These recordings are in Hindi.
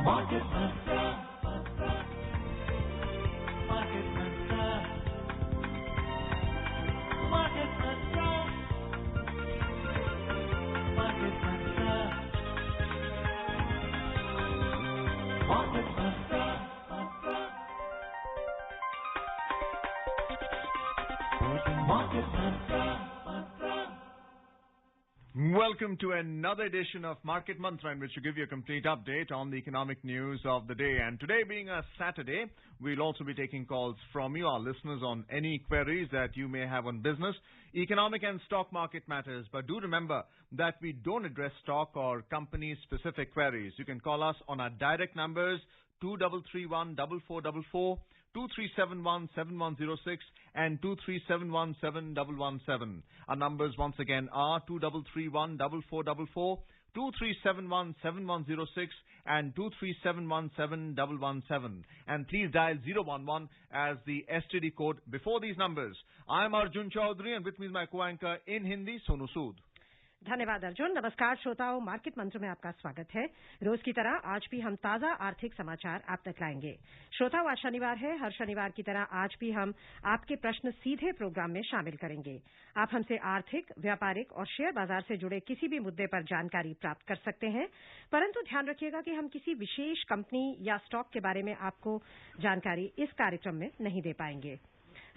Market Mantra. Market Mantra. Market Mantra. Market Mantra. Market Mantra. Market Mantra. Welcome to another edition of Market Mantra, in which we give you a complete update on the economic news of the day. And today being a Saturday, we'll also be taking calls from you, our listeners, on any queries that you may have on business, economic and stock market matters. But do remember that we don't address stock or company-specific queries. You can call us on our direct numbers, 2331-4444, 2371-7106 and 2371-7117. Our numbers once again are 2331-4444, 2371-7106 and 2371-7117. And please dial 011 as the STD code before these numbers. I am Arjun Chaudhary and with me is my co-anchor in Hindi, Sonu Sood. धन्यवाद अर्जुन। नमस्कार श्रोताओं, मार्केट मंत्र में आपका स्वागत है। रोज की तरह आज भी हम ताजा आर्थिक समाचार आप तक लाएंगे। श्रोताओं, आज शनिवार है। हर शनिवार की तरह आज भी हम आपके प्रश्न सीधे प्रोग्राम में शामिल करेंगे। आप हमसे आर्थिक, व्यापारिक और शेयर बाजार से जुड़े किसी भी मुद्दे पर जानकारी प्राप्त कर सकते हैं, परंतु ध्यान रखिएगा कि हम किसी विशेष कंपनी या स्टॉक के बारे में आपको जानकारी इस कार्यक्रम में नहीं दे पाएंगे।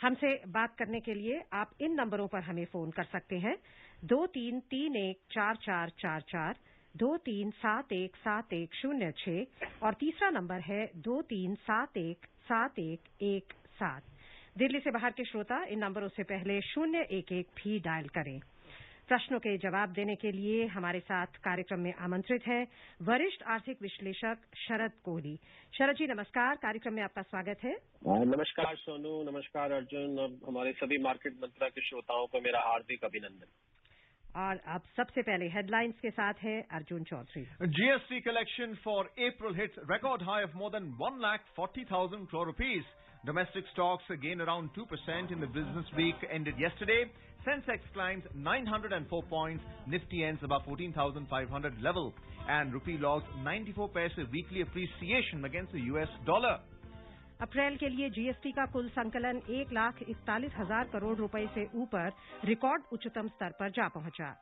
हमसे बात करने के लिए आप इन नंबरों पर हमें फोन कर सकते हैं, 23314444, 23717106 और तीसरा नंबर है 23717117। दिल्ली से बाहर के श्रोता इन नंबरों से पहले 011 भी डायल करें। प्रश्नों के जवाब देने के लिए हमारे साथ कार्यक्रम में आमंत्रित हैं वरिष्ठ आर्थिक विश्लेषक शरद कोहली। शरद जी नमस्कार, कार्यक्रम में आपका स्वागत है। नमस्कार सोनू, नमस्कार अर्जुन और हमारे सभी मार्केट मंत्रा के श्रोताओं को मेरा हार्दिक अभिनंदन। और अब सबसे पहले हेडलाइंस के साथ है Arjun Chaudhary. GST collection for April hits record high of more than 1,40,000 crore rupees. Domestic stocks gain around 2% in the business week ended yesterday. Sensex climbs 904 points, Nifty ends above 14,500 level, and rupee logs 94 paise weekly appreciation against the US dollar. अप्रैल के लिए जीएसटी का कुल संकलन 1,41,000 करोड़ रुपए से ऊपर रिकॉर्ड उच्चतम स्तर पर जा पहुंचा।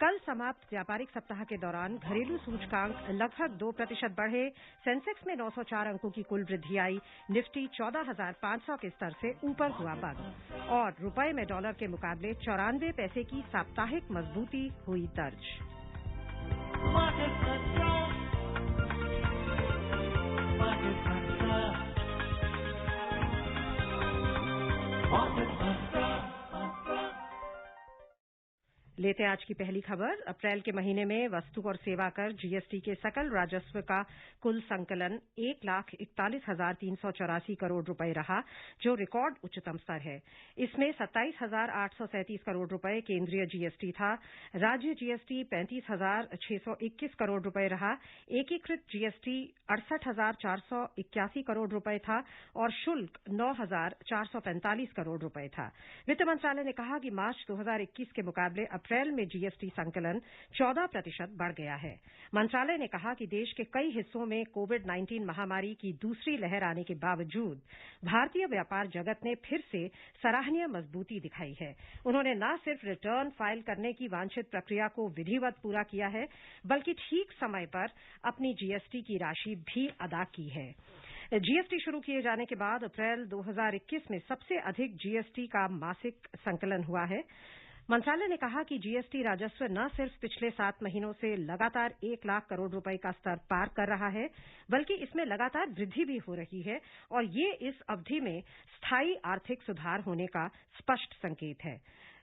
कल समाप्त व्यापारिक सप्ताह के दौरान घरेलू सूचकांक लगभग 2% बढ़े। सेंसेक्स में 904 अंकों की कुल वृद्धि आई। निफ्टी 14,500 के स्तर से ऊपर हुआ बंद और रुपए में डॉलर के मुकाबले 94 पैसे की साप्ताहिक मजबूती हुई दर्ज। लेते आज की पहली खबर। अप्रैल के महीने में वस्तु और सेवा कर जीएसटी के सकल राजस्व का कुल संकलन 1,41,384 करोड़ रुपए रहा, जो रिकॉर्ड उच्चतम स्तर है। इसमें 27,837 करोड़ रुपए केंद्रीय जीएसटी था। राज्य जीएसटी 35,621 करोड़ रुपए रहा। एकीकृत जीएसटी 68,481 करोड़ रुपए था और शुल्क 9,445 करोड़ रुपए था। वित्त मंत्रालय ने कहा कि मार्च 2021 के मुकाबले अप्रैल में जीएसटी संकलन 14% बढ़ गया है। मंत्रालय ने कहा कि देश के कई हिस्सों में कोविड-19 महामारी की दूसरी लहर आने के बावजूद भारतीय व्यापार जगत ने फिर से सराहनीय मजबूती दिखाई है। उन्होंने न सिर्फ रिटर्न फाइल करने की वांछित प्रक्रिया को विधिवत पूरा किया है, बल्कि ठीक समय पर अपनी जीएसटी की राशि भी अदा की है। जीएसटी शुरू किए जाने के बाद अप्रैल 2021 में सबसे अधिक जीएसटी का मासिक संकलन हुआ है। मंत्रालय ने कहा कि जीएसटी राजस्व न सिर्फ पिछले 7 महीनों से लगातार 1 लाख करोड़ रुपए का स्तर पार कर रहा है, बल्कि इसमें लगातार वृद्धि भी हो रही है और ये इस अवधि में स्थायी आर्थिक सुधार होने का स्पष्ट संकेत है।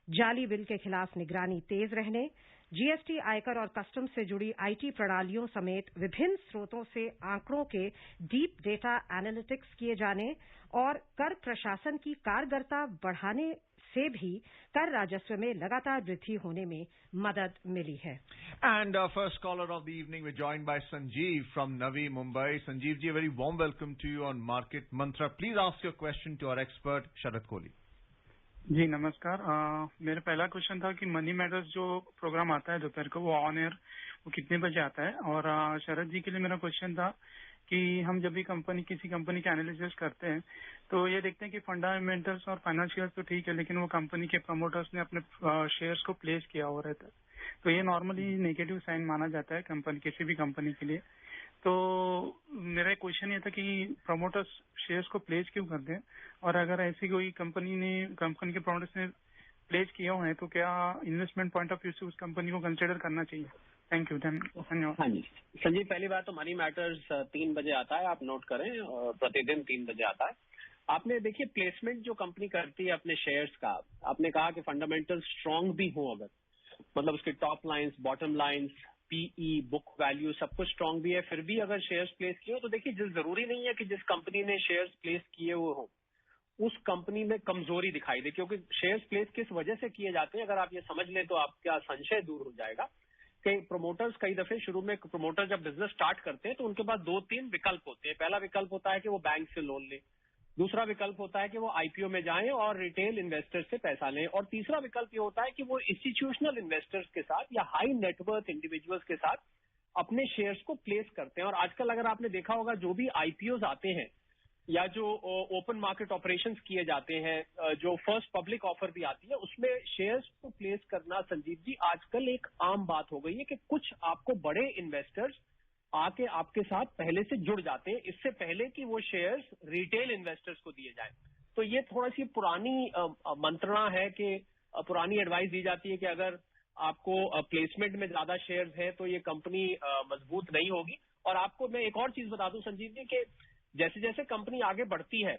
जाली बिल के खिलाफ निगरानी तेज रहने, जीएसटी, आयकर और कस्टम्स से जुड़ी आईटी प्रणालियों समेत विभिन्न स्रोतों से आंकड़ों के डीप डेटा एनालिटिक्स किए जाने और कर प्रशासन की कारगरता बढ़ाने से भी कर राजस्व में लगातार वृद्धि होने में मदद मिली है। And our first caller of the evening, we're joined by Sanjeev from Navi Mumbai. Sanjeev ji, a very warm welcome to you on Market Mantra. Please ask your question to our expert Sharad Kohli. जी नमस्कार। मेरा पहला क्वेश्चन था कि मनी मैटर्स जो प्रोग्राम आता है दोपहर को, वो ऑन एयर वो कितने बजे आता है? और शरद जी के लिए मेरा क्वेश्चन था कि हम जब भी किसी कंपनी के एनालिसिस करते हैं तो ये देखते हैं कि फंडामेंटल्स और फाइनेंशियल्स तो ठीक है, लेकिन वो कंपनी के प्रमोटर्स ने अपने शेयर्स को प्लेस किया हुआ रहता है, तो ये नॉर्मली नेगेटिव साइन माना जाता है किसी भी कंपनी के लिए। तो मेरा क्वेश्चन ये था कि प्रमोटर्स शेयर्स को प्लेस क्यों करते हैं, और अगर ऐसी कोई कंपनी के प्रमोटर्स ने प्लेस किया हुआ है तो क्या इन्वेस्टमेंट पॉइंट ऑफ व्यू से उस कंपनी को कंसिडर करना चाहिए? थैंक यू, धन्यवाद। हाँ जी संजीव, पहली बात तो मनी मैटर्स 3 बजे आता है, आप नोट करें, प्रतिदिन 3 बजे आता है। आपने देखिए प्लेसमेंट जो कंपनी करती है अपने शेयर्स का, आपने कहा कि फंडामेंटल स्ट्रांग भी हो, अगर मतलब उसके top lines, bottom lines, PE, book value सब कुछ स्ट्रांग भी है, फिर भी अगर शेयर्स प्लेस किए हो तो देखिए जरूरी नहीं है कि जिस कंपनी ने शेयर्स प्लेस किए हुए हो उस कंपनी में कमजोरी दिखाई दे, क्योंकि शेयर्स प्लेस किस वजह से किए जाते हैं अगर आप ये समझ लें तो आपका संशय दूर हो जाएगा कि प्रमोटर्स कई दफे शुरू में प्रमोटर जब बिजनेस स्टार्ट करते हैं तो उनके पास 2-3 विकल्प होते हैं। पहला विकल्प होता है कि वो बैंक से लोन लें, दूसरा विकल्प होता है कि वो आईपीओ में जाएं और रिटेल इन्वेस्टर्स से पैसा लें, और तीसरा विकल्प ये होता है कि वो इंस्टीट्यूशनल इन्वेस्टर्स के साथ या हाई नेटवर्थ इंडिविजुअल्स के साथ अपने शेयर्स को प्लेस करते हैं। और आजकल अगर आपने देखा होगा जो भी आईपीओज आते हैं या जो ओपन मार्केट ऑपरेशंस किए जाते हैं, जो फर्स्ट पब्लिक ऑफर भी आती है, उसमें शेयर्स को प्लेस करना संजीव जी आजकल एक आम बात हो गई है कि कुछ आपको बड़े इन्वेस्टर्स आके आपके साथ पहले से जुड़ जाते हैं इससे पहले कि वो शेयर्स रिटेल इन्वेस्टर्स को दिए जाएं। तो ये थोड़ा सी पुरानी मंत्रणा है कि पुरानी एडवाइस दी जाती है कि अगर आपको प्लेसमेंट में ज्यादा शेयर्स हैं तो ये कंपनी मजबूत नहीं होगी। और आपको मैं एक और चीज बता दूं संजीव जी कि जैसे जैसे कंपनी आगे बढ़ती है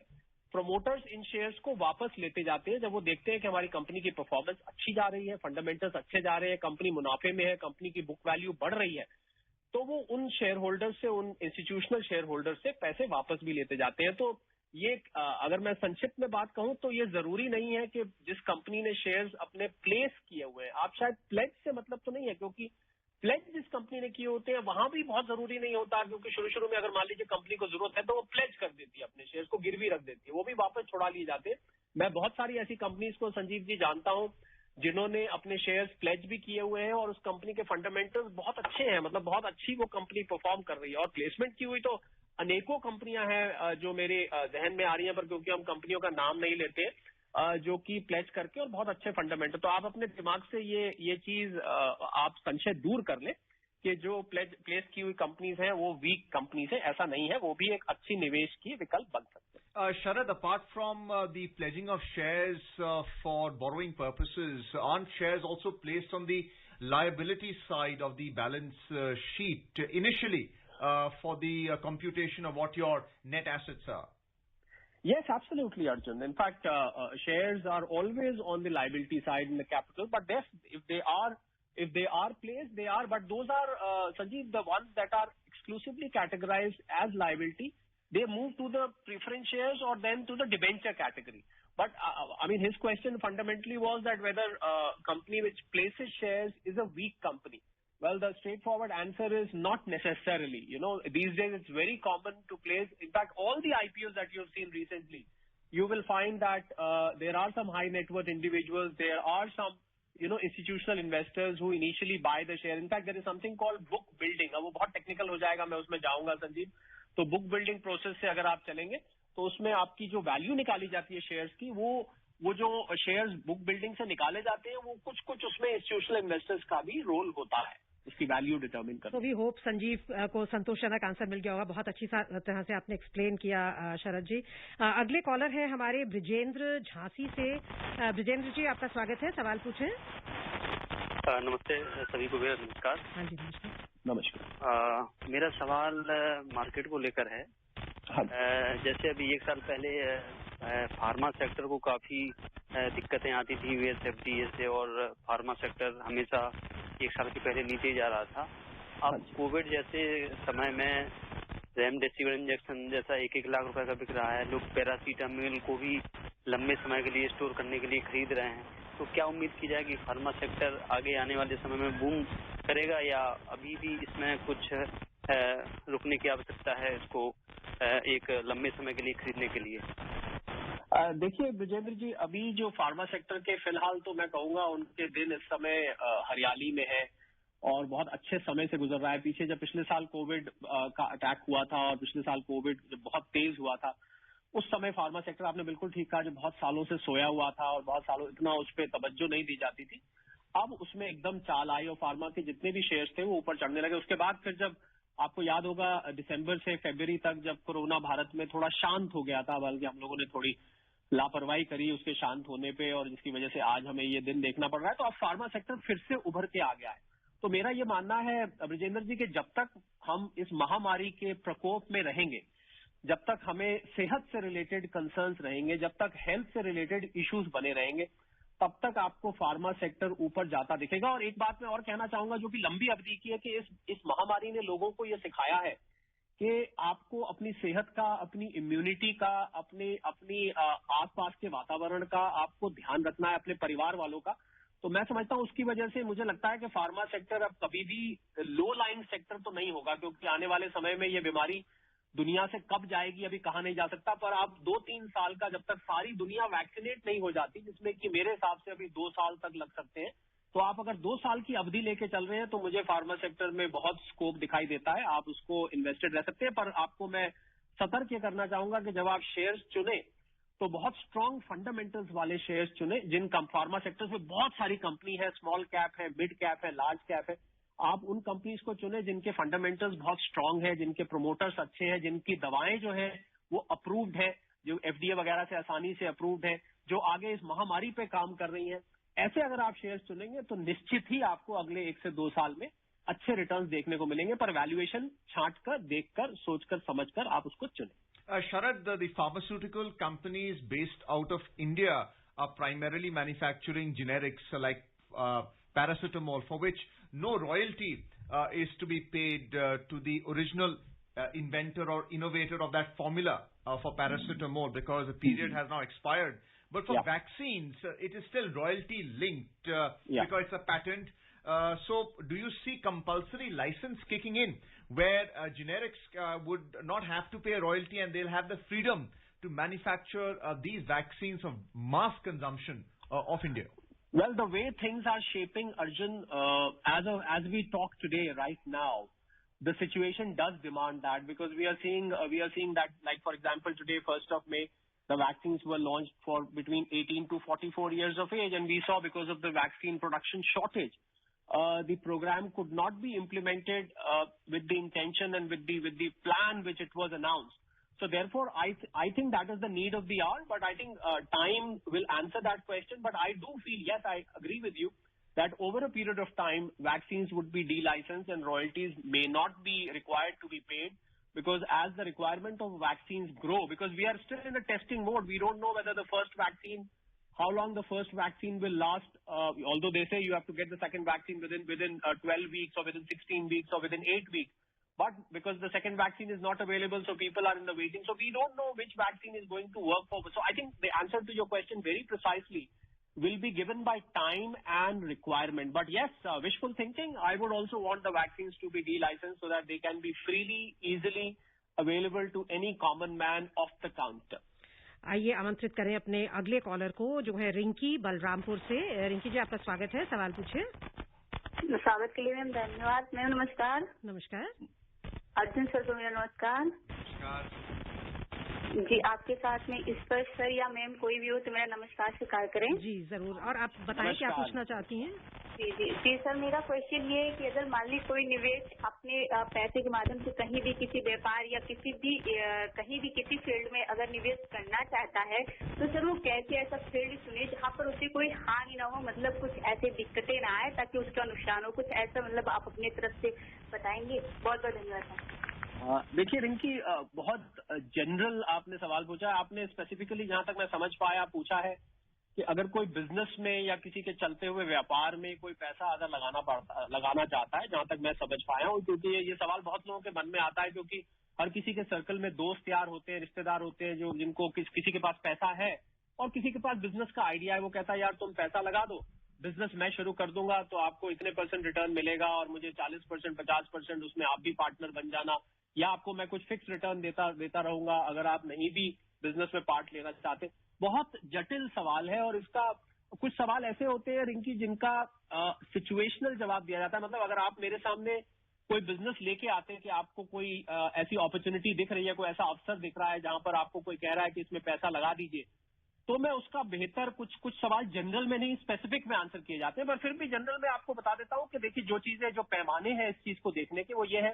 प्रमोटर्स इन शेयर्स को वापस लेते जाते हैं जब वो देखते हैं कि हमारी कंपनी की परफॉर्मेंस अच्छी जा रही है, फंडामेंटल्स अच्छे जा रहे हैं, कंपनी मुनाफे में है, कंपनी की बुक वैल्यू बढ़ रही है, तो वो उन शेयर होल्डर्स से, उन इंस्टीट्यूशनल शेयर होल्डर्स से पैसे वापस भी लेते जाते हैं। तो ये अगर मैं संक्षिप्त में बात कहूं तो ये जरूरी नहीं है कि जिस कंपनी ने शेयर्स अपने प्लेस किए हुए हैं, आप शायद प्लेज से मतलब तो नहीं है, क्योंकि प्लेज जिस कंपनी ने किए होते हैं वहां भी बहुत जरूरी नहीं होता, क्योंकि शुरू में अगर मान लीजिए कंपनी को जरूरत है तो वो प्लेज कर देती है, अपने शेयर्स को गिरवी रख देती है, वो भी वापस छुड़ा लिए जाते हैं। मैं बहुत सारी ऐसी कंपनीज को संजीव जी जानता हूं जिन्होंने अपने शेयर्स प्लेज भी किए हुए हैं और उस कंपनी के फंडामेंटल्स बहुत अच्छे हैं, मतलब बहुत अच्छी वो कंपनी परफॉर्म कर रही है। और प्लेसमेंट की हुई तो अनेकों कंपनियां हैं जो मेरे जहन में आ रही हैं, पर क्योंकि हम कंपनियों का नाम नहीं लेते, जो कि प्लेज करके और बहुत अच्छे फंडामेंटल, तो आप अपने दिमाग से ये चीज आप संशय दूर कर ले कि जो प्लेस की हुई कंपनीज हैं वो वीक कंपनीज हैं, ऐसा नहीं है, वो भी एक अच्छी निवेश की विकल्प बन सकते हैं। Sharad, apart from the pledging of shares for borrowing purposes, aren't shares also placed on the liability side of the balance sheet initially for the computation of what your net assets are? Yes, absolutely, Arjun. In fact, shares are always on the liability side in the capital, but if they are placed, they are. But those are, Sanjeev, the ones that are exclusively categorized as liability. They move to the preference shares or then to the debenture category. But I mean, his question fundamentally was that whether a company which places shares is a weak company. Well, the straightforward answer is not necessarily. You know, these days it's very common to place. In fact, all the IPOs that you've seen recently, you will find that there are some high net worth individuals. There are some, institutional investors who initially buy the share. In fact, there is something called book building. अब वो बहुत technical हो जाएगा, मैं उसमें जाऊंगा संजीव। तो बुक बिल्डिंग प्रोसेस से अगर आप चलेंगे तो उसमें आपकी जो वैल्यू निकाली जाती है शेयर्स की, वो जो शेयर्स बुक बिल्डिंग से निकाले जाते हैं वो कुछ उसमें इंस्टीट्यूशनल इन्वेस्टर्स का भी रोल होता है उसकी वैल्यू डिटरमिन करने। तो वी होप संजीव को संतोषजनक आंसर मिल गया होगा। बहुत अच्छी तरह से आपने एक्सप्लेन किया शरद जी। अगले कॉलर है हमारे ब्रिजेंद्र झांसी से। ब्रिजेंद्र जी, आपका स्वागत है, सवाल पूछें। नमस्ते सभी को, मेरा नमस्कार। हाँ जी, नमस्कार। नमस्कार। मेरा सवाल मार्केट को लेकर है। जैसे अभी 1 साल पहले फार्मा सेक्टर को काफी दिक्कतें आती थी यूएस एफडीए से, और फार्मा सेक्टर हमेशा 1 साल के पहले नीचे जा रहा था। अब कोविड जैसे समय में रेमडेसिविर इंजेक्शन जैसा 1-1 लाख रुपए का बिक रहा है, लोग पैरासीटामोल को भी लंबे समय के लिए स्टोर करने के लिए खरीद रहे हैं। तो क्या उम्मीद की जाए कि फार्मा सेक्टर आगे आने वाले समय में बूम करेगा, या अभी भी इसमें कुछ रुकने की आवश्यकता है इसको एक लंबे समय के लिए खरीदने के लिए? देखिए ब्रिजेंद्र जी, अभी जो फार्मा सेक्टर के फिलहाल तो मैं कहूंगा उनके दिन इस समय हरियाली में है। और बहुत अच्छे समय से गुजर रहा है। पीछे जब पिछले साल कोविड का अटैक हुआ था और पिछले साल कोविड जब बहुत तेज हुआ था, उस समय फार्मा सेक्टर, आपने बिल्कुल ठीक कहा, जो बहुत सालों से सोया हुआ था और बहुत सालों इतना उस पर तवज्जो नहीं दी जाती थी, अब उसमें एकदम चाल आई और फार्मा के जितने भी शेयर्स थे वो ऊपर चढ़ने लगे। उसके बाद फिर जब आपको याद होगा दिसंबर से फरवरी तक जब कोरोना भारत में थोड़ा शांत हो गया था, बल्कि हम लोगों ने थोड़ी लापरवाही करी उसके शांत होने पे और जिसकी वजह से आज हमें ये दिन देखना पड़ रहा है, तो अब फार्मा सेक्टर फिर से उभर के आ गया है। तो मेरा ये मानना है ब्रजेंद्र जी कि जब तक हम इस महामारी के प्रकोप में रहेंगे, जब तक हमें सेहत से रिलेटेड कंसर्न्स रहेंगे, जब तक हेल्थ से रिलेटेड इश्यूज बने रहेंगे, तब तक आपको फार्मा सेक्टर ऊपर जाता दिखेगा। और एक बात मैं और कहना चाहूंगा जो कि लंबी अवधि की है कि इस महामारी ने लोगों को ये सिखाया है कि आपको अपनी सेहत का, अपनी इम्यूनिटी का, अपनी आसपास के वातावरण का आपको ध्यान रखना है, अपने परिवार वालों का। तो मैं समझता हूं उसकी वजह से मुझे लगता है कि फार्मा सेक्टर अब कभी भी लो लाइन सेक्टर तो नहीं होगा, क्योंकि आने वाले समय में ये बीमारी दुनिया से कब जाएगी अभी कहा नहीं जा सकता। पर आप 2-3 साल का, जब तक सारी दुनिया वैक्सीनेट नहीं हो जाती, जिसमें कि मेरे हिसाब से अभी 2 साल तक लग सकते हैं, तो आप अगर 2 साल की अवधि लेके चल रहे हैं तो मुझे फार्मा सेक्टर में बहुत स्कोप दिखाई देता है। आप उसको इन्वेस्टेड रह सकते हैं। पर आपको मैं सतर्क ये करना चाहूंगा कि जब आप शेयर्स चुने तो बहुत स्ट्रांग फंडामेंटल्स वाले शेयर्स चुने, जिन फार्मा सेक्टर्स में बहुत सारी कंपनी है, स्मॉल कैप है, मिड कैप है, लार्ज कैप है। आप उन कंपनीज को चुने जिनके फंडामेंटल्स बहुत स्ट्रांग है, जिनके प्रोमोटर्स अच्छे हैं, जिनकी दवाएं जो है वो अप्रूव्ड है, जो एफडीए वगैरह से आसानी से अप्रूव्ड है, जो आगे इस महामारी पे काम कर रही हैं। ऐसे अगर आप शेयर्स चुनेंगे तो निश्चित ही आपको अगले 1 से 2 साल में अच्छे रिटर्न्स देखने को मिलेंगे। पर वैल्यूएशन छांट कर, देखकर, सोचकर, समझकर आप उसको चुनें। Sharad, the pharmaceutical companies based out of India are primarily manufacturing generics like paracetamol, for which no royalty is to be paid to the original inventor or innovator of that formula for paracetamol, because the period has now expired. But for vaccines, it is still royalty linked because it's a patent. So do you see compulsory license kicking in where generics would not have to pay a royalty and they'll have the freedom to manufacture these vaccines of mass consumption of India? Well, the way things are shaping, Arjun, as we talk today, right now, the situation does demand that, because we are seeing that, like for example, today, 1st of May, the vaccines were launched for between 18 to 44 years of age, and we saw because of the vaccine production shortage, the program could not be implemented with the intention and with the plan which it was announced. So therefore, I think that is the need of the hour, but I think time will answer that question. But I do feel, yes, I agree with you, that over a period of time, vaccines would be de-licensed and royalties may not be required to be paid, because as the requirement of vaccines grow, because we are still in a testing mode, we don't know whether the first vaccine, how long the first vaccine will last, although they say you have to get the second vaccine within 12 weeks or within 16 weeks or within 8 weeks. But because the second vaccine is not available, so people are in the waiting. So we don't know which vaccine is going to work for. So I think the answer to your question very precisely will be given by time and requirement. But yes, wishful thinking, I would also want the vaccines to be de-licensed so that they can be freely, easily available to any common man off the counter. आइए आमंत्रित करें अपने अगले कॉलर को, जो है रिंकी बलरामपुर से। रिंकी जी, आपका स्वागत है, सवाल पूछिए। स्वागत के लिए मैम धन्यवाद। मैम नमस्कार। नमस्कार। अर्जुन सर को मेरा नमस्कार। नमस्कार जी, आपके साथ में स्पर्श सर या मैम कोई भी हो तो मेरा नमस्कार स्वीकार करें। जी जरूर। और आप बताएं क्या पूछना चाहती हैं? जी सर, मेरा क्वेश्चन ये है कि अगर मान ली कोई निवेश अपने पैसे के माध्यम से कहीं भी किसी व्यापार या कहीं भी किसी फील्ड में अगर निवेश करना चाहता है, तो सर वो कैसे ऐसा फील्ड चुने जहाँ पर उसे कोई हानि ना हो, मतलब कुछ ऐसे दिक्कतें ना आए ताकि उसका नुकसान हो, कुछ ऐसा मतलब आप अपनी तरफ से बताएंगे। बहुत बहुत धन्यवाद। देखिए रिंकी, बहुत जनरल आपने सवाल पूछा। आपने स्पेसिफिकली, जहां तक मैं समझ पाया, पूछा है कि अगर कोई बिजनेस में या किसी के चलते हुए व्यापार में कोई पैसा अगर लगाना चाहता है, जहां तक मैं समझ पाया हूँ, क्योंकि ये सवाल बहुत लोगों के मन में आता है, क्योंकि हर किसी के सर्कल में दोस्त यार होते हैं, रिश्तेदार होते हैं, जो जिनको किसी के पास पैसा है और किसी के पास बिजनेस का आइडिया है। वो कहता है यार तुम पैसा लगा दो, बिजनेस मैं शुरू कर दूंगा, तो आपको इतने % रिटर्न मिलेगा और मुझे 40%, 50% उसमें आप भी पार्टनर बन जाना, या आपको मैं कुछ फिक्स रिटर्न देता रहूंगा अगर आप नहीं भी बिजनेस में पार्ट लेना चाहते। बहुत जटिल सवाल है और इसका कुछ सवाल ऐसे होते हैं रिंकी जिनका सिचुएशनल जवाब दिया जाता है। मतलब अगर आप मेरे सामने कोई बिजनेस लेके आते हैं कि आपको कोई ऐसी अपॉर्चुनिटी दिख रही है, कोई ऐसा अवसर दिख रहा है जहां पर आपको कोई कह रहा है कि इसमें पैसा लगा दीजिए, तो मैं उसका बेहतर कुछ सवाल जनरल में नहीं स्पेसिफिक में आंसर किए जाते हैं, पर फिर भी जनरल में आपको बता देता हूं कि देखिए जो चीजें, जो पैमाने हैं इस चीज को देखने के, वो ये है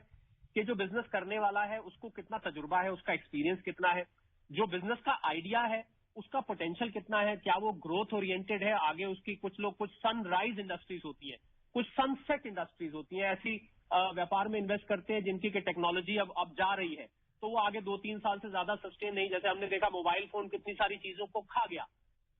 कि जो बिजनेस करने वाला है उसको कितना तजुर्बा है, उसका एक्सपीरियंस कितना है, जो बिजनेस का आइडिया है उसका पोटेंशियल कितना है, क्या वो ग्रोथ ओरिएंटेड है, आगे उसकी कुछ सनराइज इंडस्ट्रीज होती है, कुछ सनसेट इंडस्ट्रीज होती हैं, ऐसी व्यापार में इन्वेस्ट करते हैं जिनकी की टेक्नोलॉजी अब जा रही है, तो वो आगे 2-3 साल से ज्यादा सस्टेन नहीं। जैसे हमने देखा मोबाइल फोन कितनी सारी चीजों को खा गया,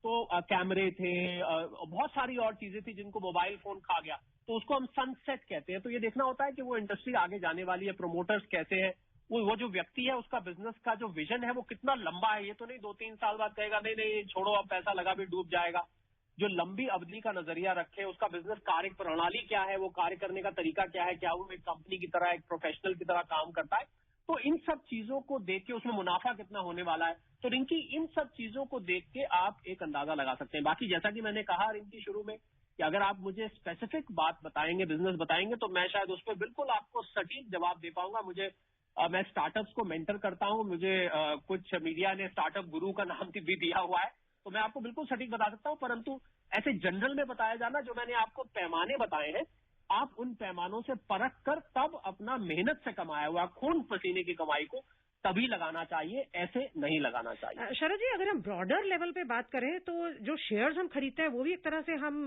तो कैमरे थे, बहुत सारी और चीजें थी जिनको मोबाइल फोन खा गया, तो उसको हम सनसेट कहते हैं। तो ये देखना होता है कि वो इंडस्ट्री आगे जाने वाली है, प्रोमोटर्स कैसे हैं, वो जो व्यक्ति है उसका बिजनेस का जो विजन है वो कितना लंबा है। ये तो नहीं 2-3 साल बाद कहेगा नहीं नहीं छोड़ो अब पैसा लगा भी डूब जाएगा। जो लंबी अवधि का नजरिया रखे, उसका बिजनेस कार्य प्रणाली क्या है, वो कार्य करने का तरीका क्या है, क्या वो एक कंपनी की तरह, एक प्रोफेशनल की तरह काम करता है, तो इन सब चीजों को देख के उसमें मुनाफा कितना होने वाला है, तो रिंकी इन सब चीजों को देख के आप एक अंदाजा लगा सकते हैं। बाकी जैसा कि मैंने कहा रिंकी शुरू में कि अगर आप मुझे स्पेसिफिक बात बताएंगे, बिजनेस बताएंगे, तो मैं शायद उस पर बिल्कुल आपको सटीक जवाब दे पाऊंगा। मैं स्टार्टअप्स को मेंटर करता हूं, मुझे कुछ मीडिया ने स्टार्टअप गुरु का नाम भी दिया हुआ है, तो मैं आपको बिल्कुल सटीक बता सकता हूं, परंतु ऐसे जनरल में बताया जाना, जो मैंने आपको पैमाने बताए हैं, आप उन पैमानों से परख कर तब अपना मेहनत से कमाया हुआ खून पसीने की कमाई को तभी लगाना चाहिए, ऐसे नहीं लगाना चाहिए। शरद जी, अगर हम ब्रॉडर लेवल पे बात करें तो जो शेयर्स हम खरीदते हैं वो भी एक तरह से हम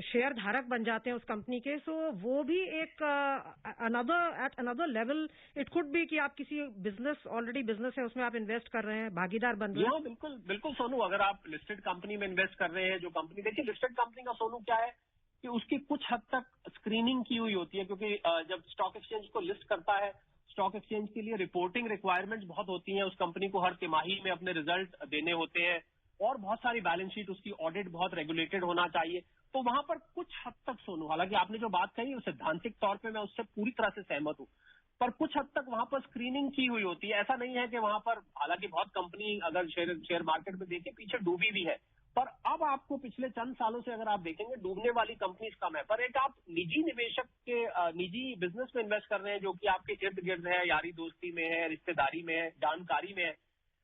शेयर धारक बन जाते हैं उस कंपनी के, सो वो भी एक another level it could be कि आप किसी बिजनेस, ऑलरेडी बिजनेस है उसमें आप इन्वेस्ट कर रहे हैं, भागीदार बन रहे हैं। बिल्कुल बिल्कुल सोनू, अगर आप लिस्टेड कंपनी में इन्वेस्ट कर रहे हैं, जो कंपनी, देखिए लिस्टेड कंपनी का सोनू क्या है कि उसकी कुछ हद तक स्क्रीनिंग की हुई होती है, क्योंकि जब स्टॉक एक्सचेंज को लिस्ट करता है, स्टॉक एक्सचेंज के लिए रिपोर्टिंग रिक्वायरमेंट्स बहुत होती हैं, उस कंपनी को हर तिमाही में अपने रिजल्ट देने होते हैं, और बहुत सारी बैलेंस शीट, उसकी ऑडिट बहुत रेगुलेटेड होना चाहिए। तो वहां पर कुछ हद तक सोनू, हालांकि आपने जो बात कही सैद्धांतिक तौर पे मैं उससे पूरी तरह से सहमत हूँ, पर कुछ हद तक वहां पर स्क्रीनिंग की हुई होती है। ऐसा नहीं है कि वहां पर, हालांकि बहुत कंपनी अगर शेयर मार्केट में देखें पीछे डूबी भी है, पर अब आपको पिछले चंद सालों से अगर आप देखेंगे डूबने वाली कंपनीज कम है। पर एक आप निजी निवेशक के निजी बिजनेस में इन्वेस्ट कर रहे हैं जो कि आपके इर्द गिर्द है, यारी दोस्ती में है, रिश्तेदारी में है, जानकारी में है,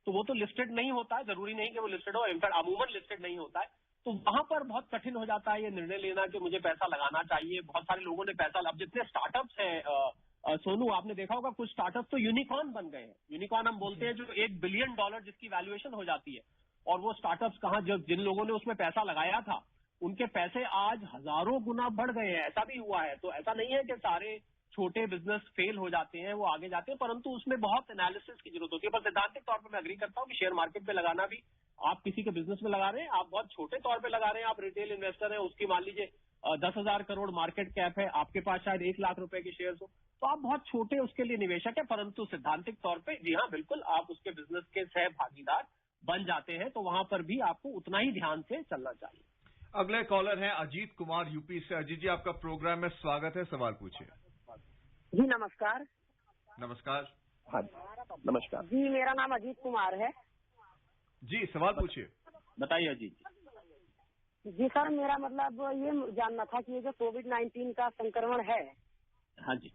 तो वो तो लिस्टेड नहीं होता है, जरूरी नहीं कि वो लिस्टेड हो, इनफैक्ट अमूमन लिस्टेड नहीं होता है। तो वहां पर बहुत कठिन हो जाता है ये निर्णय लेना कि मुझे पैसा लगाना चाहिए। बहुत सारे लोगों ने पैसा, अब जितने स्टार्टअप्स हैं सोनू, आपने देखा होगा कुछ स्टार्टअप तो यूनिकॉर्न बन गए हैं। यूनिकॉर्न हम बोलते हैं जो $1 बिलियन जिसकी वैल्यूएशन हो जाती है, और वो स्टार्टअप्स कहाँ, जिन लोगों ने उसमें पैसा लगाया था उनके पैसे आज हजारों गुना बढ़ गए हैं, ऐसा भी हुआ है। तो ऐसा नहीं है कि सारे छोटे बिजनेस फेल हो जाते हैं, वो आगे जाते हैं, परंतु उसमें बहुत एनालिसिस की जरूरत होती है। पर सैद्धांतिक तौर पर मैं अग्री करता हूँ कि शेयर मार्केट पे लगाना भी, आप किसी के बिजनेस में लगा रहे हैं, आप बहुत छोटे तौर पे लगा रहे हैं, आप रिटेल इन्वेस्टर हैं, उसकी मान लीजिए 10,000 करोड़ मार्केट कैप है, आपके पास शायद 1 लाख रुपए के शेयर हो, तो आप बहुत छोटे उसके लिए निवेशक है, परंतु सैद्धांतिक तौर पर जी हाँ बिल्कुल आप उसके बिजनेस के सह भागीदार बन जाते हैं, तो वहां पर भी आपको उतना ही ध्यान से चलना चाहिए। अगले कॉलर हैं अजीत कुमार यूपी से। अजीत जी, आपका प्रोग्राम में स्वागत है, सवाल पूछिए। जी नमस्कार। नमस्कार। हाँ नमस्कार जी, मेरा नाम अजीत कुमार है जी, सवाल पूछिए। बताइए अजीत जी। सर मेरा मतलब ये जानना था कि ये जो कोविड-19 का संक्रमण है, हाँ जी,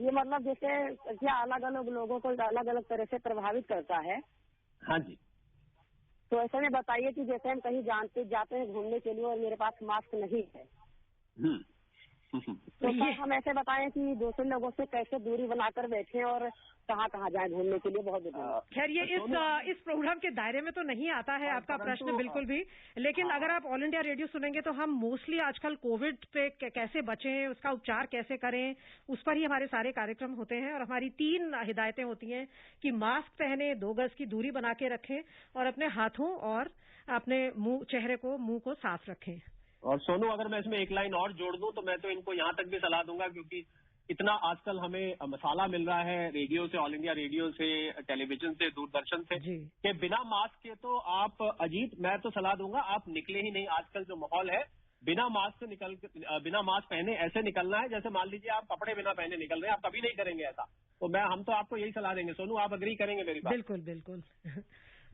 ये मतलब जैसे क्या अलग अलग लोगों को अलग अलग तरह से प्रभावित करता है? हाँ जी। तो ऐसे में बताइए कि जैसे हम कहीं जाते हैं घूमने के लिए और मेरे पास मास्क नहीं है, तो सर हम ऐसे बताएं कि दूसरे लोगों से कैसे दूरी बनाकर बैठे और कहाँ कहाँ जाए घूमने के लिए? बहुत खैर ये इस प्रोग्राम के दायरे में तो नहीं आता है आपका प्रश्न बिल्कुल भी, लेकिन अगर आप ऑल इंडिया रेडियो सुनेंगे तो हम मोस्टली आजकल कोविड पे कैसे बचें, उसका उपचार कैसे करें, उस पर ही हमारे सारे कार्यक्रम होते हैं। और हमारी 3 हिदायतें होती हैं कि मास्क पहने, 2 गज की दूरी बना के रखें और अपने हाथों और अपने मुंह को साफ रखें। और सोनू, अगर मैं इसमें एक लाइन और जोड़ दूं तो मैं तो इनको यहाँ तक भी सलाह दूंगा, क्योंकि इतना आजकल हमें मसाला मिल रहा है रेडियो से, ऑल इंडिया रेडियो से, टेलीविजन से, दूरदर्शन से, कि बिना मास्क के तो आप अजीत, मैं तो सलाह दूंगा आप निकले ही नहीं। आजकल जो माहौल है, बिना मास्क पहने ऐसे निकलना है जैसे मान लीजिए आप कपड़े बिना पहने निकल रहे हैं, आप कभी नहीं करेंगे ऐसा। तो हम तो आपको यही सलाह देंगे। सोनू, आप अग्री करेंगे मेरी बात? बिल्कुल बिल्कुल।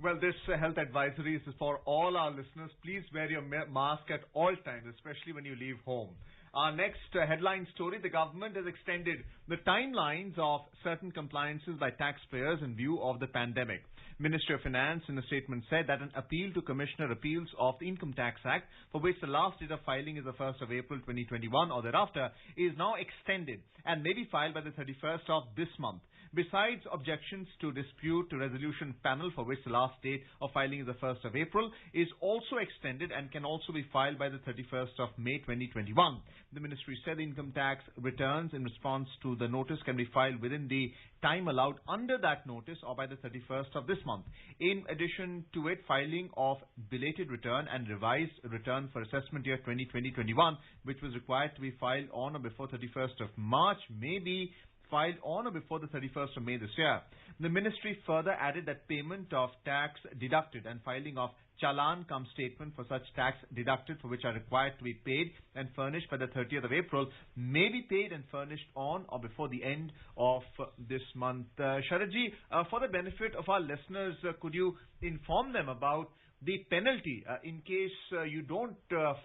Well, this health advisory is for all our listeners. Please wear your mask at all times, especially when you leave home. Our next headline story, the government has extended the timelines of certain compliances by taxpayers in view of the pandemic. Ministry of Finance in a statement said that an appeal to Commissioner Appeals of the Income Tax Act, for which the last date of filing is the 1st of April 2021 or thereafter, is now extended and may be filed by the 31st of this month. Besides objections to dispute resolution panel, for which the last date of filing is the 1st of April, is also extended and can also be filed by the 31st of May 2021. The ministry said the income tax returns in response to the notice can be filed within the time allowed under that notice or by the 31st of this month. In addition to it, filing of belated return and revised return for assessment year 2020-21, which was required to be filed on or before 31st of March, may be filed on or before the 31st of May this year. The ministry further added that payment of tax deducted and filing of Challan cum statement for such tax deducted for which are required to be paid and furnished by the 30th of April may be paid and furnished on or before the end of this month. Sharadji, for the benefit of our listeners, could you inform them about the penalty in case you don't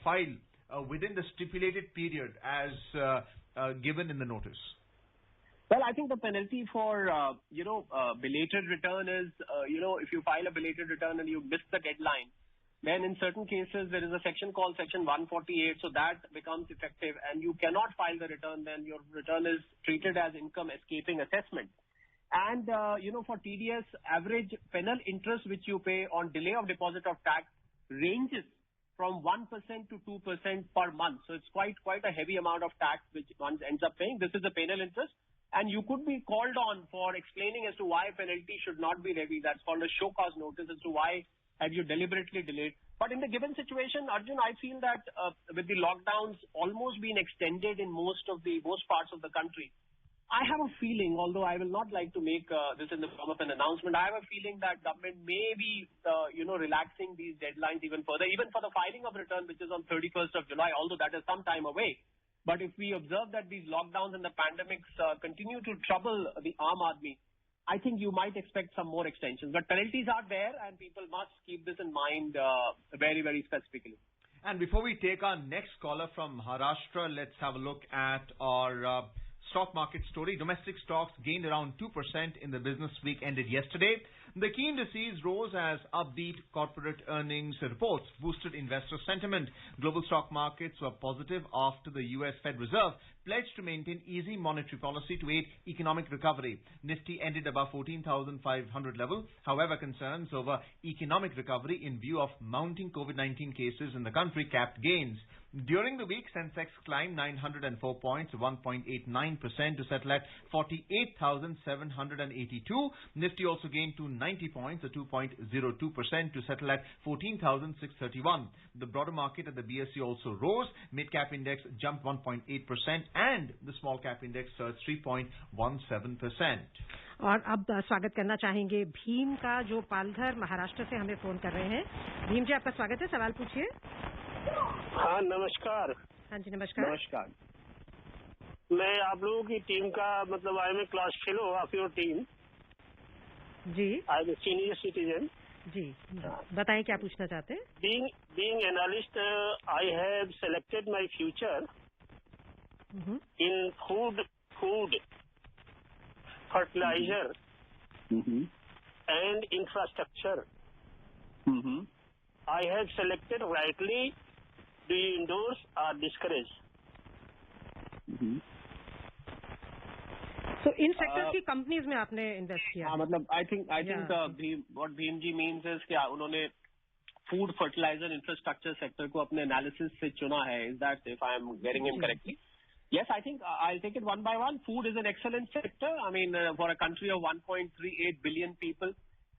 file within the stipulated period as given in the notice? Well, I think the penalty for, belated return is, if you file a belated return and you miss the deadline, then in certain cases there is a section called Section 148, so that becomes effective and you cannot file the return, then your return is treated as income escaping assessment. And, for TDS, average penal interest which you pay on delay of deposit of tax ranges from 1% to 2% per month. So it's quite a heavy amount of tax which one ends up paying. This is the penal interest. And you could be called on for explaining as to why penalty should not be levied. That's called a show cause notice as to why have you deliberately delayed. But in the given situation, Arjun, I feel that with the lockdowns almost being extended in most parts of the country, I have a feeling, although I will not like to make this in the form of an announcement, I have a feeling that government may be, relaxing these deadlines even further, even for the filing of return, which is on 31st of July, although that is some time away. But if we observe that these lockdowns and the pandemics continue to trouble the Aam Aadmi, I think you might expect some more extensions. But penalties are there and people must keep this in mind very, very specifically. And before we take our next caller from Maharashtra, let's have a look at our stock market story. Domestic stocks gained around 2% in the business week ended yesterday. The key indices rose as upbeat corporate earnings reports boosted investor sentiment. Global stock markets were positive after the U.S. Fed Reserve pledged to maintain easy monetary policy to aid economic recovery. Nifty ended above 14,500 level. However, concerns over economic recovery in view of mounting COVID-19 cases in the country capped gains. During the week, Sensex climbed 904 points, 1.89% to settle at 48,782. Nifty also gained 290 points, 2.02% to settle at 14,631. The broader market at the BSE also rose. Mid-cap index jumped 1.8% and the small-cap index surged 3.17%. और अब स्वागत करना चाहेंगे भीम का, जो पालघर महाराष्ट्र से हमें फोन कर रहे हैं। भीम जी, आपका स्वागत है, सवाल पूछिए। हाँ, नमस्कार। हाँ जी, नमस्कार। नमस्कार। मैं आप लोगों की टीम का मतलब I am a class fellow of your team. जी। I am a senior citizen. जी, बताएं क्या पूछना चाहते हैं। Being analyst, I have selected my future in food, fertilizer, and infrastructure. I have selected rightly. Do you endorse or discourage? So in sectors की कंपनीज में आपने इन्वेस्ट किया? हाँ, मतलब I think what Bhim ji means is क्या उन्होंने फूड फर्टिलाइजर इंफ्रास्ट्रक्चर सेक्टर को अपने एनालिसिस से चुना है. Is that if I am getting him correctly? Yes, I think I'll take it one by one. Food is an excellent sector. I mean, for a country of 1.38 billion people,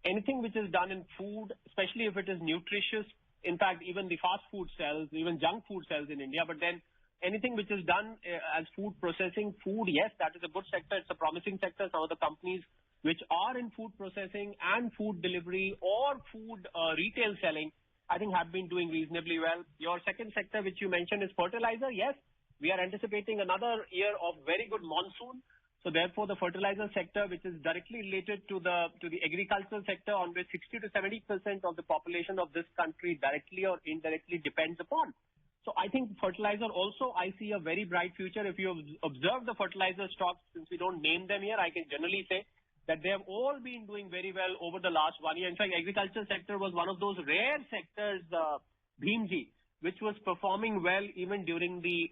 anything which is done in food, especially if it is nutritious, in fact, even the fast food sells, even junk food sells in India, but then anything which is done as food processing, food, yes, that is a good sector. It's a promising sector. Some of the companies which are in food processing and food delivery or food retail selling, I think have been doing reasonably well. Your second sector, which you mentioned, is fertilizer. Yes, we are anticipating another year of very good monsoon. So therefore, the fertilizer sector, which is directly related to the agricultural sector, on which 60 to 70% of the population of this country directly or indirectly depends upon. So I think fertilizer also, I see a very bright future. If you observe the fertilizer stocks, since we don't name them here, I can generally say that they have all been doing very well over the last 1 year. In fact, agriculture sector was one of those rare sectors, Bhimji, which was performing well even during the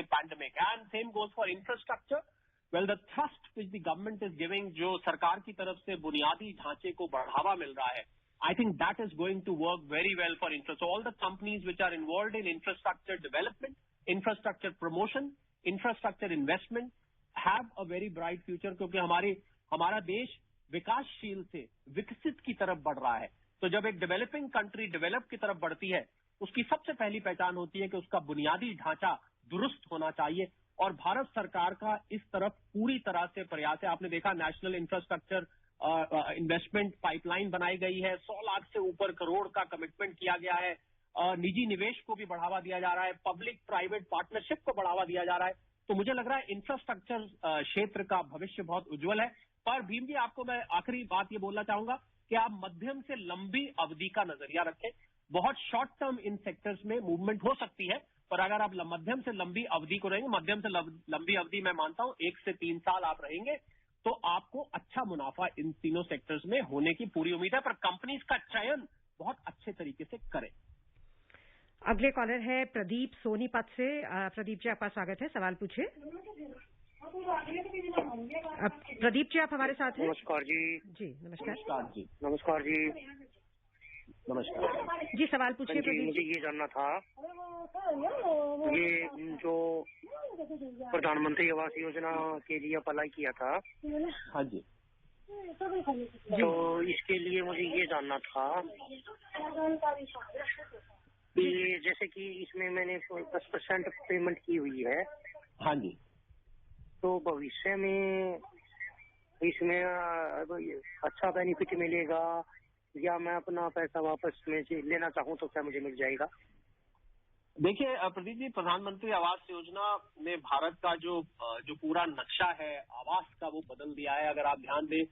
pandemic. And same goes for infrastructure. Well, the thrust which the government is giving, जो सरकार की तरफ से बुनियादी ढांचे को बढ़ावा मिल रहा है, I think that is going to work very well for infra. So all the companies which are involved in infrastructure development, infrastructure promotion, infrastructure investment have a very bright future, क्योंकि हमारा देश विकासशील से विकसित की तरफ बढ़ रहा है. तो जब एक डेवलपिंग कंट्री डेवलप की तरफ बढ़ती है, उसकी सबसे पहली पहचान होती है कि उसका बुनियादी ढांचा दुरुस्त होना चाहिए. और भारत सरकार का इस तरफ पूरी तरह से प्रयास है. आपने देखा नेशनल इंफ्रास्ट्रक्चर इन्वेस्टमेंट पाइपलाइन बनाई गई है. 100 लाख से ऊपर करोड़ का कमिटमेंट किया गया है. निजी निवेश को भी बढ़ावा दिया जा रहा है. पब्लिक प्राइवेट पार्टनरशिप को बढ़ावा दिया जा रहा है. तो मुझे लग रहा है इंफ्रास्ट्रक्चर क्षेत्र का भविष्य बहुत उज्जवल है. पर भीम जी, आपको मैं आखिरी बात ये बोलना चाहूंगा कि आप मध्यम से लंबी अवधि का नजरिया रखें. बहुत शॉर्ट टर्म इन सेक्टर्स में मूवमेंट हो सकती है, पर अगर आप मध्यम से लंबी अवधि को रहेंगे, मध्यम से लंबी अवधि मैं मानता हूं 1 से 3 साल आप रहेंगे, तो आपको अच्छा मुनाफा इन तीनों सेक्टर्स में होने की पूरी उम्मीद है. पर कंपनीज का चयन बहुत अच्छे तरीके से करें. अगले कॉलर है प्रदीप सोनीपत से. प्रदीप जी, आपका स्वागत है. सवाल पूछिए. प्रदीप जी, आप हमारे साथ हैं. नमस्कार जी. जी नमस्कार. नमस्कार जी. नमस्कार जी. नमस्कार जी, सवाल पूछिए. जी, मुझे ये जानना था, ये जो प्रधानमंत्री आवास योजना के लिए अप्लाई किया था, हाँ जी, तो इसके लिए मुझे ये जानना था कि जैसे कि इसमें मैंने 10% पेमेंट की हुई है. हाँ जी. तो भविष्य में इसमें अच्छा बेनिफिट मिलेगा या मैं अपना पैसा वापस में लेना चाहूँ तो क्या मुझे मिल जाएगा? देखिए प्रदीप जी, प्रधानमंत्री आवास योजना ने भारत का जो पूरा नक्शा है आवास का, वो बदल दिया है. अगर आप ध्यान दें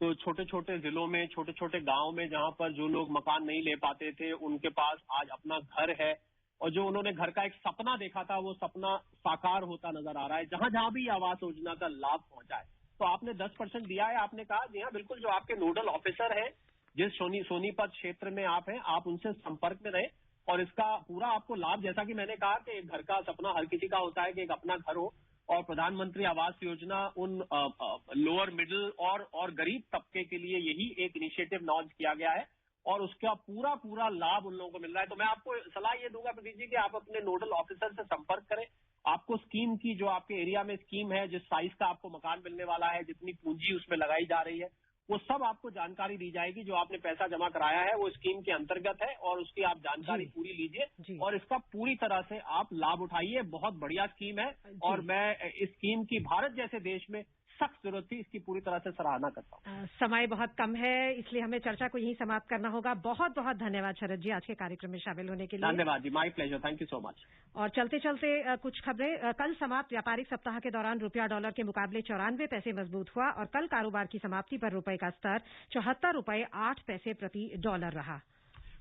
तो छोटे छोटे जिलों में, छोटे छोटे गांव में जहां पर जो लोग मकान नहीं ले पाते थे, उनके पास आज अपना घर है. और जो उन्होंने घर का एक सपना देखा था, वो सपना साकार होता नजर आ रहा है. जहां जहां भी आवास योजना का लाभ पहुंचा है, तो आपने 10% दिया है. आपने कहा जी हाँ, बिल्कुल. जो आपके नोडल ऑफिसर है, जिस सोनीपत क्षेत्र में आप हैं, आप उनसे संपर्क में रहें और इसका पूरा आपको लाभ, जैसा कि मैंने कहा कि एक घर का सपना हर किसी का होता है कि एक अपना घर हो, और प्रधानमंत्री आवास योजना उन लोअर मिडिल और गरीब तबके के लिए यही एक इनिशिएटिव लॉन्च किया गया है और उसका पूरा लाभ उन लोगों को मिल रहा है. तो मैं आपको सलाह ये दूंगा प्रदीप जी कि आप अपने नोडल ऑफिसर से संपर्क करें. आपको स्कीम की, जो आपके एरिया में स्कीम है, जिस साइज का आपको मकान मिलने वाला है, जितनी पूंजी उसमें लगाई जा रही है, वो सब आपको जानकारी दी जाएगी. जो आपने पैसा जमा कराया है वो स्कीम के अंतर्गत है और उसकी आप जानकारी पूरी लीजिए और इसका पूरी तरह से आप लाभ उठाइए. बहुत बढ़िया स्कीम है और मैं इस स्कीम की भारत जैसे देश में सख्त जरूरत थी, इसकी पूरी तरह से सराहना करता हूँ. समय बहुत कम है, इसलिए हमें चर्चा को यहीं समाप्त करना होगा. बहुत बहुत धन्यवाद शरद जी आज के कार्यक्रम में शामिल होने के लिए. धन्यवाद जी, my pleasure. Thank you so much. और चलते चलते कुछ खबरें. कल समाप्त व्यापारिक सप्ताह के दौरान रुपया डॉलर के मुकाबले 94 पैसे मजबूत हुआ और कल कारोबार की समाप्ति पर रुपए का स्तर 74 रुपए 8 पैसे प्रति डॉलर रहा.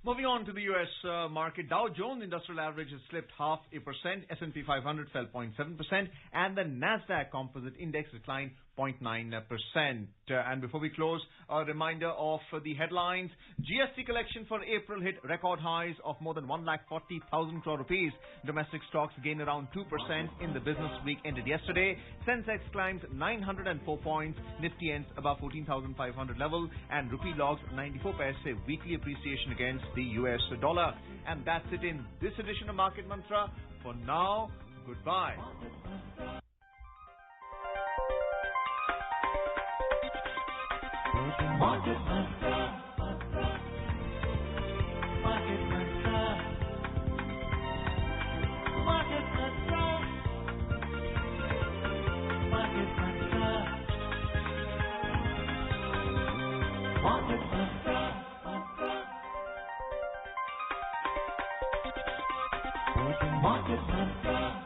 Moving on to the U.S. Market, Dow Jones Industrial Average has slipped 0.5%, S&P 500 fell 0.7%, and the Nasdaq Composite Index declined 0.9%. And before we close, a reminder of the headlines. GST collection for April hit record highs of more than 1,40,000 crore rupees. Domestic stocks gained around 2% in the business week ended yesterday. Sensex climbs 904 points, Nifty ends above 14,500 level, and rupee logs 94 paise weekly appreciation against the US dollar. And that's it in this edition of Market Mantra. For now, goodbye. Market Mantra. Market Mantra. Market Mantra. Market Mantra. Market Mantra. Market Mantra.